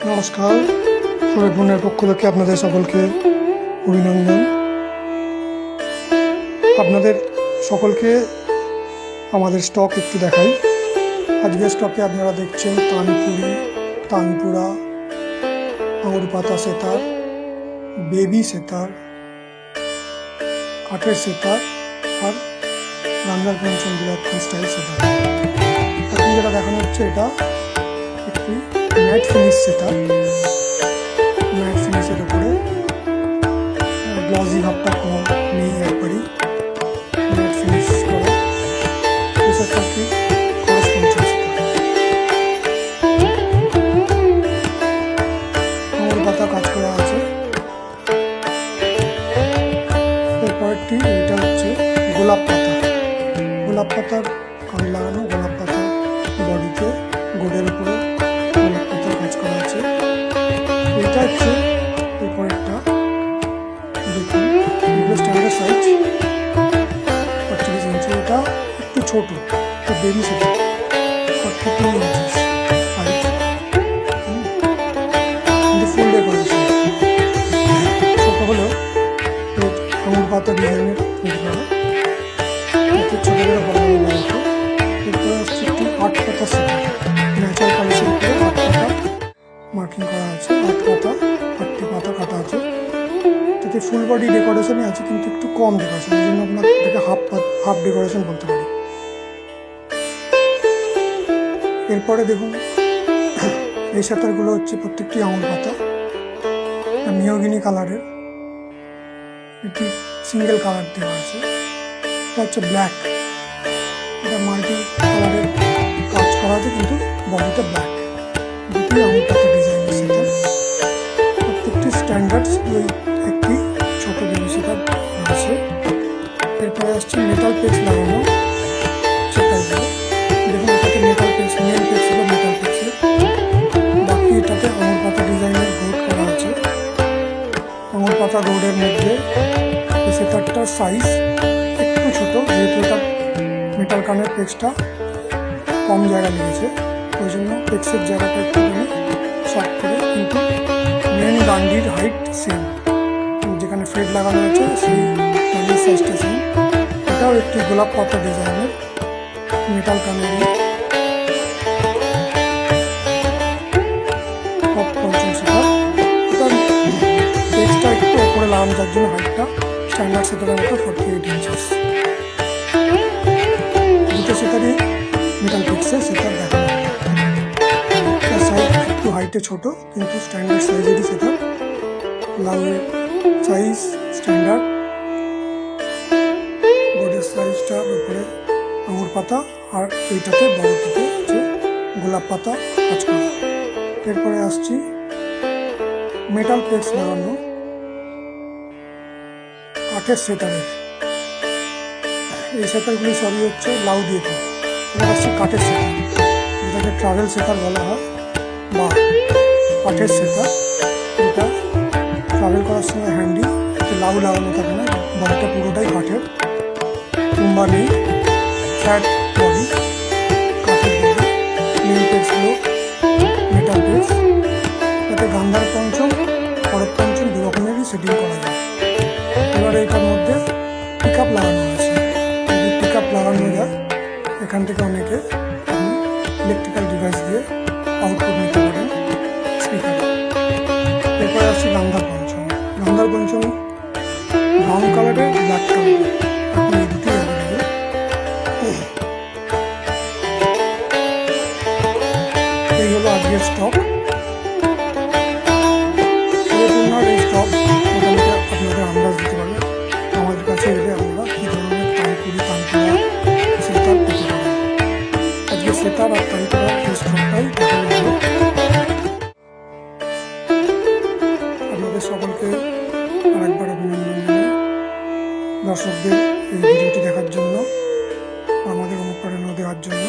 নমস্কার, সুরেফোনের পক্ষ থেকে আপনাদের সকলকে অভিনন্দন। আপনাদের সকলকে আমাদের স্টক একটু দেখাই। আজকের স্টকে আপনারা দেখছেন তানপুরি, তানপুরা, আঙুর পাতা সেতার, বেবি সেতার, কাঠের সেতার আর গান্ধার পঞ্চম বিলাতখান স্টাইল সেতার। এখন যেটা দেখানো হচ্ছে এটা একটি ম্যাট ফিনিশ সেতার। ম্যাট ফিনিশের উপরে গ্লসি ভাবটা কোনো নেই, একবারই ম্যাট ফিনিশ করা। এই সেতারটি খরচ 50 সেতার। আঙুর পাতা কাজ করা আছে। এরপরেরটি এটা হচ্ছে গোলাপ পাতা। গোলাপ পাতার কান লাগানো, গোলাপ পাতা বডিতে গোড়ের উপরে গোলাপ পাতার কাজ করা আছে। এটা হচ্ছে এরপরেরটা, দেখুন এগুলো স্ট্যান্ডার্ড সাইজ 45 ইঞ্চি। এটা একটু ছোট, এটা বেবি সেটা 42 ইঞ্চি হাইট, কিন্তু ফুল ডেকোরেশন। ছোট হলেও আঙুর পাতা ডিজাইনের তৈরি করা, এতে ছোট করে বানানো হয়েছে। এরপরে আসছে একটি 8 পাতা সেটা, ন্যাচারাল কালেকশন করে 8 পাতা মার্কিং করা আছে। 8 পাতা 8টি পাতা কাটা আছে। এতে ফুল বডি ডেকোরেশনই আছে, কিন্তু একটু কম ডেকোরেশন, এই জন্য আপনার এটাকে হাফ ডেকোরেশন বলতে পারি। এরপরে দেখুন এই সেতারগুলো হচ্ছে প্রত্যেকটি আঙুর পাতা, মেহগিনি কালারের। এটি সিঙ্গেল কালার দেওয়া আছে। এটা হচ্ছে ব্ল্যাক, এটা মাল্টি কালারের কাজ করা আছে, কিন্তু বডিটা ব্ল্যাক। দুটি আঙুর পাতা ডিজাইনের সেতার, প্রত্যেকটি স্ট্যান্ডার্ড একটি ছোট বেবি সেতার রয়েছে। এরপরে আসছে মেটাল পেক্স লাগানো সেতারগুলো। দেখুন এটাতে মেটাল পেক্স, মেন পেক্স ছিল মেটাল পেক্সের, বাকি এটাতে আঙুর পাতা ডিজাইনের গোড করা আছে। আঙুর পাতা গোডের মধ্যে এই সেতারটার সাইজ একটু ছোট, যেহেতু এটা মেটাল কানের পেক্সটা কম জায়গা লেগেছে, ওই জন্য পেক্সের জায়গাটা একটুখানি শর্ট করে, কিন্তু মেন ডান্ডির হাইট সেম, যেখানে ফেড লাগানো আছে সেই ডান্ডির সাইজটা সেম। এটাও একটি গোলাপ পাতা ডিজাইনের মেটাল কানের পঞ্চম সেতার। এটা পেক্সটা একটু ওপরে লাগানো, যার জন্য হাইটটা স্ট্যান্ডার্ড সেতারের মতো 48 ইঞ্চিস। দুটো সেতারই মেটাল পেক্সের সেতার দেখানো। তার সাইজ একটু হাইটে ছোট, কিন্তু স্ট্যান্ডার্ড সাইজেরই সেতার। লাউয়ের সাইজ স্ট্যান্ডার্ড, বোর্ডের সাইজটার উপরে আঙুর পাতা, আর এইটাতে বড়টিতে হচ্ছে গোলাপ পাতা কাজ করা। এরপরে আসছি মেটাল পেক্স লাগানো কাঠের সেতারের। এই সেতারগুলি সবই হচ্ছে লাউ দিয়ে তৈরি। এবার আসছে কাঠের সেতার, যেটাকে ট্রাভেল সেতার বলা হয় বা কাঠের সেতার। এটা ট্রাভেল করার সময় হ্যান্ডি, এতে লাউ লাগানো থাকে না, বডিটা পুরোটাই কাঠের, কুম্বা নেই, ফ্ল্যাট বডি, কাঠের বডি। মেন পেক্সগুলো মেটাল পেক্স। এতে গান্ধার পঞ্চম, খড়গ পঞ্চম দু রকমেরই সেটিং করা যায়। এবারে এটার মধ্যে পিক আপ লাগানো আছে। যদি পিক আপ লাগানো যায়, এখান থেকে অনেকে আপনি ইলেকট্রিক্যাল ডিভাইস দিয়ে আউটপুট নিতে পারেন স্পিকারে। এরপরে আসছে গান্ধার পঞ্চম। গান্ধার পঞ্চম ব্রাউন কালারের, ব্ল্যাক কালারের, আপনি এই দুটি অ্যাভেলেবেল। এই হলো আজকের স্টক। সুরেফোনার এই স্টক মোটামুটি আপনাদের আন্দাজ দিতে পারবেন। আমাদের কাছে এলে আপনারা কী ধরনের তানপুরি, তানপুরা সেতার পেতে পারেন। আজকে সেতার আর তানপুরা এই স্টকটাই দেখানো হলো। আপনাদের সকলকে আরেকবার অভিনন্দন জানাই দর্শকদের এই ভিডিওটি দেখার জন্য, আমাদের অনুপ্রেরণা দেওয়ার জন্য।